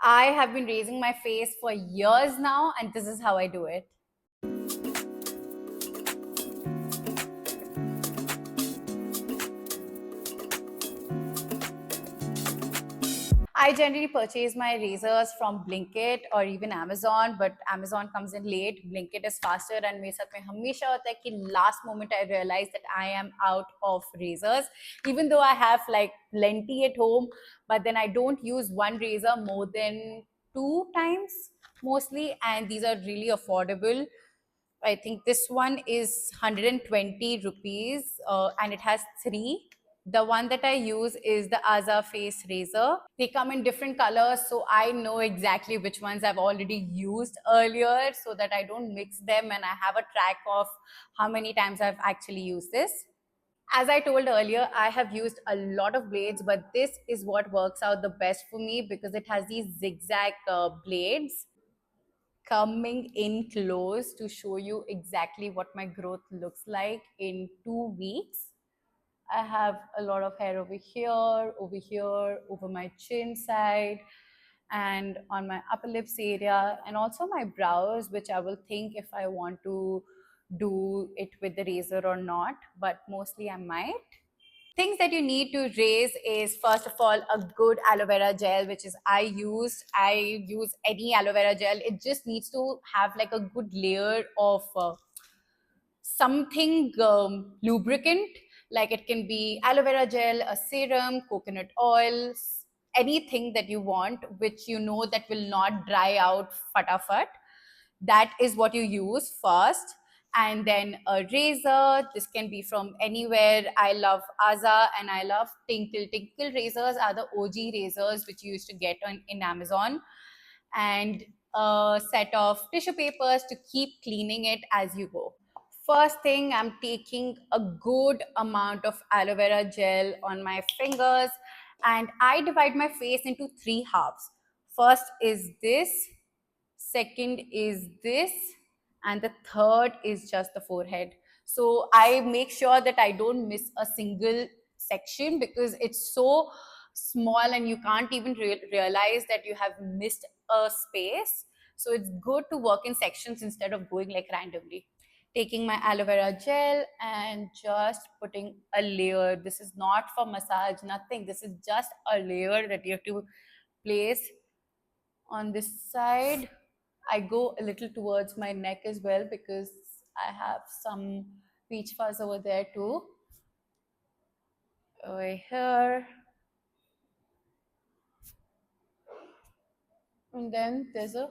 I have been raising my face for years now, and this is how I do it. I generally purchase my razors from Blinkit or even Amazon, but Amazon comes in late. Blinkit is faster, and मेरे साथ में हमेशा होता है कि last moment I realize that I am out of razors, even though I have like plenty at home, but then I don't use one razor more than two times mostly, and these are really affordable. I think this one is 120 rupees, and it has three. The one that I use is the Aza Face Razor. They come in different colors, so I know exactly which ones I've already used earlier so that I don't mix them and I have a track of how many times I've actually used this. As I told earlier, I have used a lot of blades, but this is what works out the best for me because it has these zigzag blades coming in close to show you exactly what my growth looks like in 2 weeks. I have a lot of hair over here, over my chin side, and on my upper lips area, and also my brows, which I will think if I want to do it with the razor or not, but mostly I might. Things that you need to raise is first of all a good aloe vera gel, which is I use any aloe vera gel. It just needs to have like a good layer of something lubricant, like it can be aloe vera gel, a serum, coconut oils, anything that you want, which you know that will not dry out fatafat. That is what you use first. And then a razor. This can be from anywhere. I love Aza and I love Tinkle. Tinkle razors are the OG razors which you used to get in Amazon. And a set of tissue papers to keep cleaning it as you go. First thing, I'm taking a good amount of aloe vera gel on my fingers, and I divide my face into three halves. First is this, second is this, and the third is just the forehead. So I make sure that I don't miss a single section because it's so small and you can't even realize that you have missed a space. So it's good to work in sections instead of going like randomly. Taking my aloe vera gel and just putting a layer. This is not for massage, nothing. This is just a layer that you have to place on this side. I go a little towards my neck as well because I have some peach fuzz over there too. Over here. And then there's a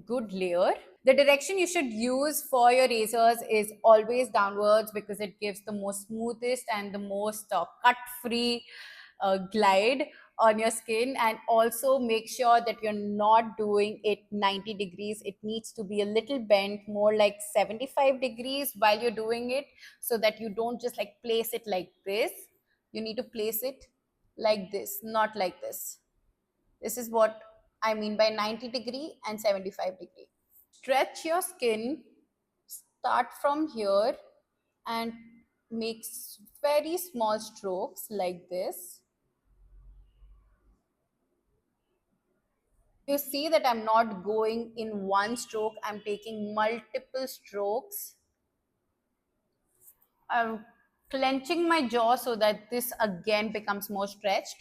good layer. The direction you should use for your razors is always downwards because it gives the most smoothest and the most cut free glide on your skin. And also make sure that you're not doing it 90 degrees. It needs to be a little bent, more like 75 degrees while you're doing it, so that you don't just like place it like this. You need to place it like this, not like this. This is what I mean by 90-degree and 75-degree. Stretch your skin, start from here and make very small strokes like this. You see that I'm not going in one stroke, I'm taking multiple strokes. I'm clenching my jaw so that this again becomes more stretched.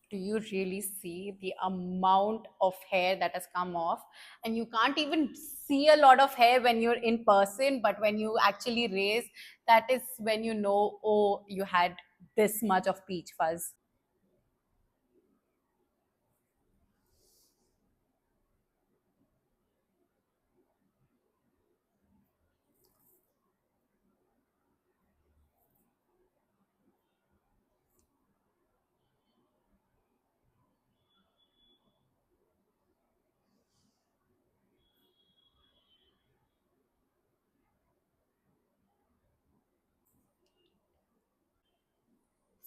Do you really see the amount of hair that has come off? And you can't even see a lot of hair when you're in person, but when you actually raise, that is when you know, oh, you had this much of peach fuzz.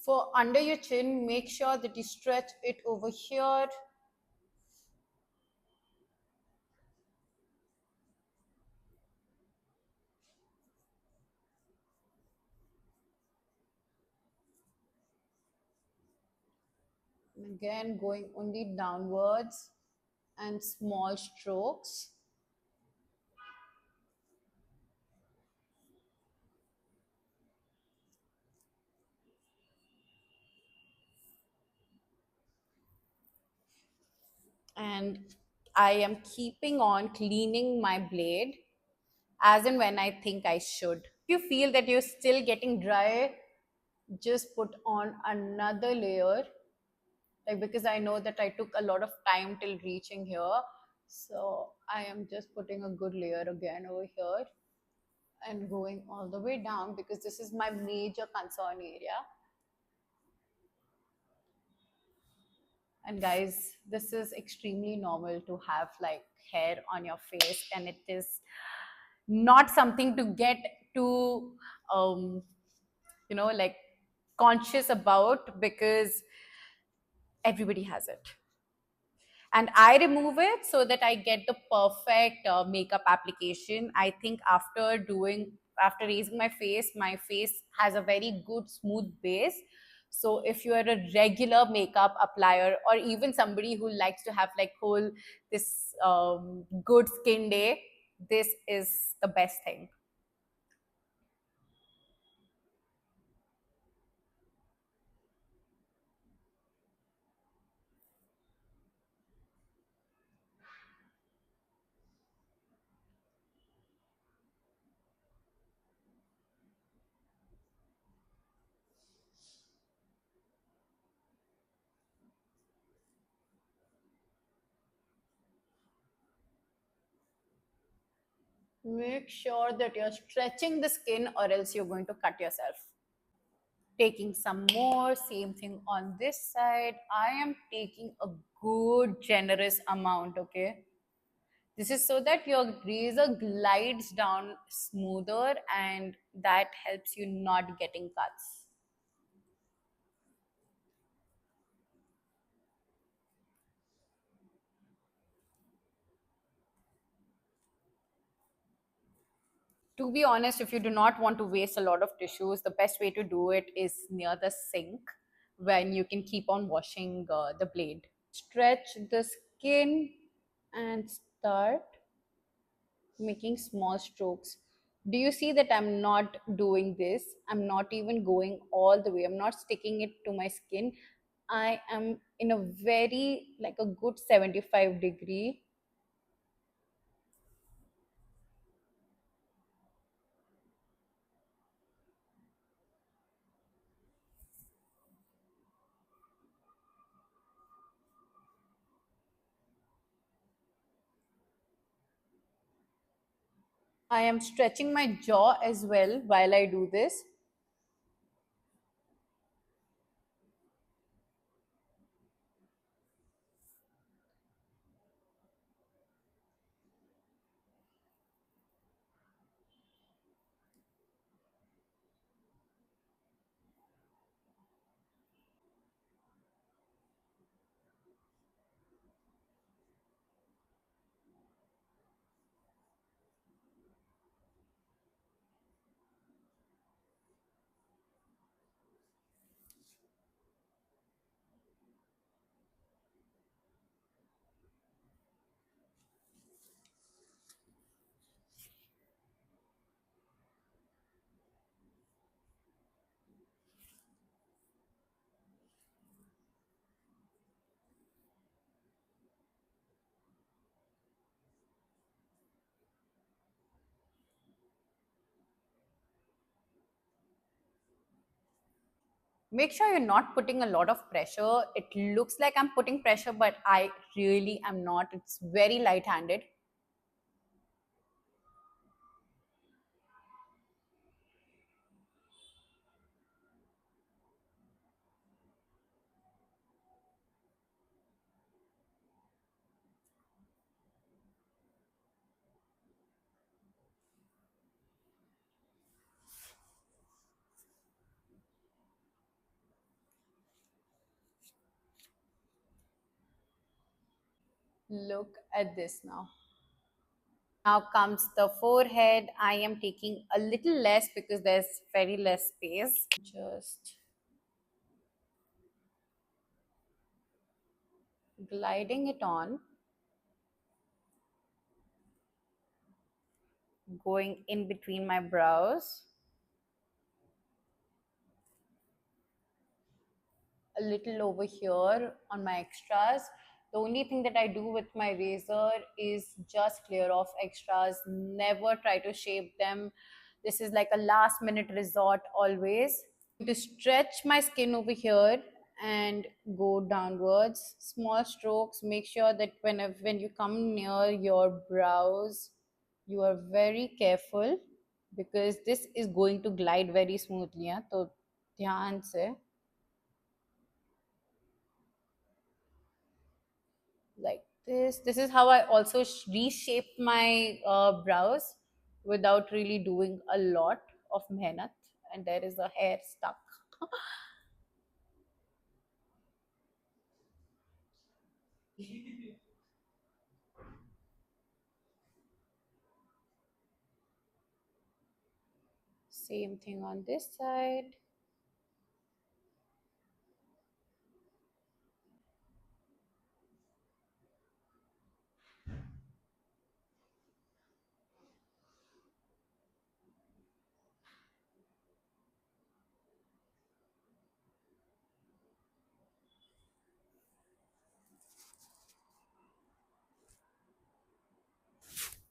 For under your chin, make sure that you stretch it over here. Again, going only downwards and small strokes. And I am keeping on cleaning my blade as and when I think I should. If you feel that you're still getting dry, just put on another layer. Like, because I know that I took a lot of time till reaching here. So I am just putting a good layer again over here and going all the way down because this is my major concern area. And guys, this is extremely normal to have like hair on your face, and it is not something to get too, um, like conscious about because everybody has it. And I remove it so that I get the perfect makeup application. I think after raising my face has a very good smooth base. So if you are a regular makeup applier or even somebody who likes to have like whole this good skin day, this is the best thing. Make sure that you're stretching the skin or else you're going to cut yourself. Taking some more, same thing on this side. I am taking a good generous amount, okay? This is so that your razor glides down smoother and that helps you not getting cuts. To be honest, if you do not want to waste a lot of tissues, the best way to do it is near the sink when you can keep on washing the blade. Stretch the skin and start making small strokes. Do you see that I'm not doing this? I'm not even going all the way. I'm not sticking it to my skin. I am in a very, like a good 75-degree. I am stretching my jaw as well while I do this. Make sure you're not putting a lot of pressure. It looks like I'm putting pressure, but I really am not. It's very light handed. Look at this now. Now comes the forehead. I am taking a little less because there's very less space. Just gliding it on, going in between my brows, a little over here on my extras. The only thing that I do with my razor is just clear off extras, never try to shape them. This is like a last minute resort always. To stretch my skin over here and go downwards, small strokes. Make sure that when you come near your brows, you are very careful because this is going to glide very smoothly. Yeah? So ध्यान से, like this. This is how I also reshaped my brows without really doing a lot of mehnat. And there is the hair stuck. Same thing on this side.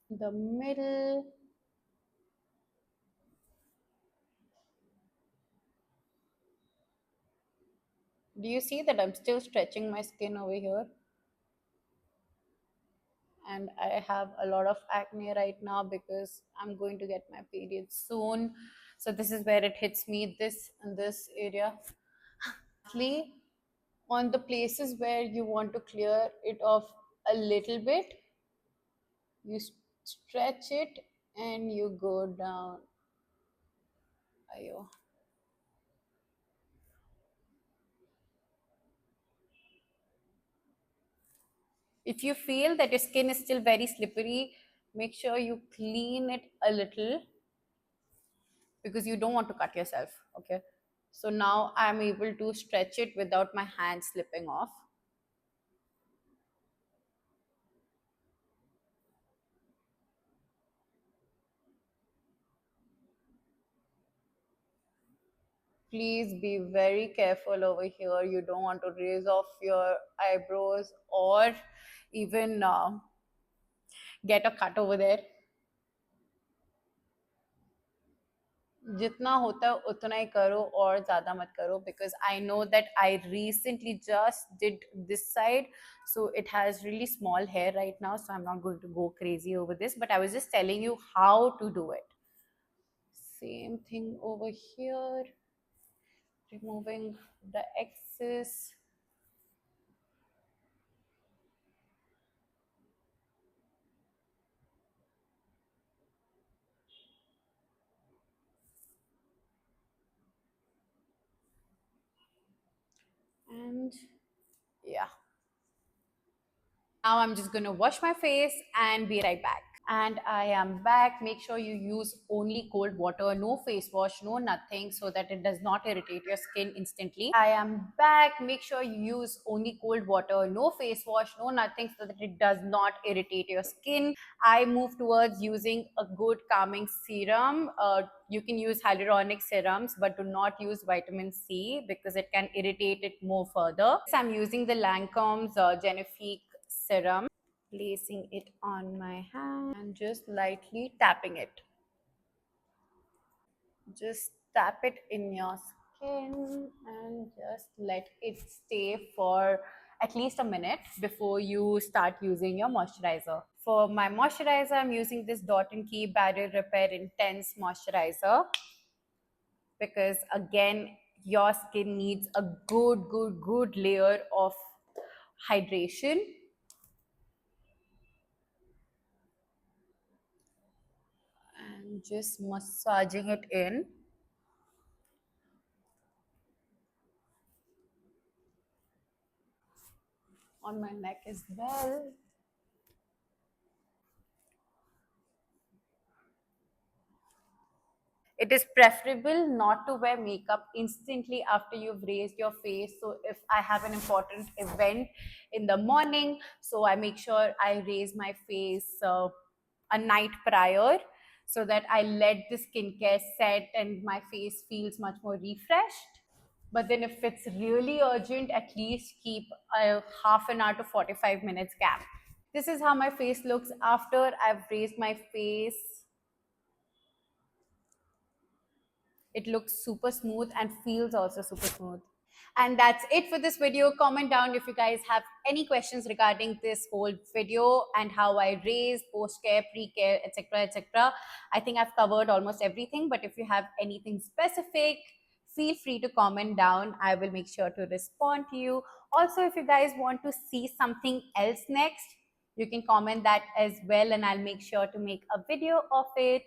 The middle. Do you see that I'm still stretching my skin over here? And I have a lot of acne right now because I'm going to get my period soon. So this is where it hits me, this and this area. Lastly, on the places where you want to clear it off a little bit, you stretch it and you go down. Ayo. If you feel that your skin is still very slippery, make sure you clean it a little because you don't want to cut yourself. Okay. So now I'm able to stretch it without my hand slipping off. Please be very careful over here. You don't want to raise off your eyebrows or even get a cut over there. जितना होता है उतना ही करो और ज्यादा मत करो because I know that I recently just did this side, so it has really small hair right now, so I'm not going to go crazy over this, but I was just telling you how to do it. Same thing over here, removing the excess. And yeah, now I'm just gonna wash my face and be right back. And I am back. Make sure you use only cold water, no face wash, no nothing, so that it does not irritate your skin instantly. I am back. Make sure you use only cold water, no face wash, no nothing, so that it does not irritate your skin. I move towards using a good calming serum. You can use hyaluronic serums, but do not use vitamin C because it can irritate it more further. So I'm using the Lancome's Genifique serum, placing it on my hand and just lightly tapping it. Just tap it in your skin and just let it stay for at least a minute before you start using your moisturizer. For my moisturizer, I'm using this Dot and Key Barrier Repair Intense Moisturizer because again, your skin needs a good layer of hydration. And just massaging it in on my neck as well. it is preferable not to wear makeup instantly after you've raised your face. So if I have an important event in the morning, so I make sure I raise my face a night prior, so that I let the skincare set and my face feels much more refreshed. But then if it's really urgent, at least keep a half an hour to 45 minutes gap. This is how my face looks after I've raised my face. It looks super smooth and feels also super smooth. And that's it for this video. Comment down if you guys have any questions regarding this whole video and how I raise, post-care, pre-care, etc., etc. I think I've covered almost everything, but if you have anything specific, feel free to comment down. I will make sure to respond to you. Also, if you guys want to see something else next, you can comment that as well, and I'll make sure to make a video of it.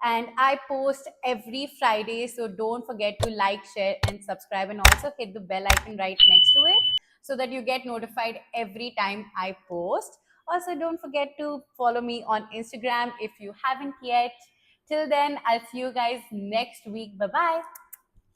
And I post every Friday, so don't forget to like, share, and subscribe, and also hit the bell icon right next to it so that you get notified every time I post. Also, don't forget to follow me on Instagram if you haven't yet. Till then, I'll see you guys next week. Bye bye.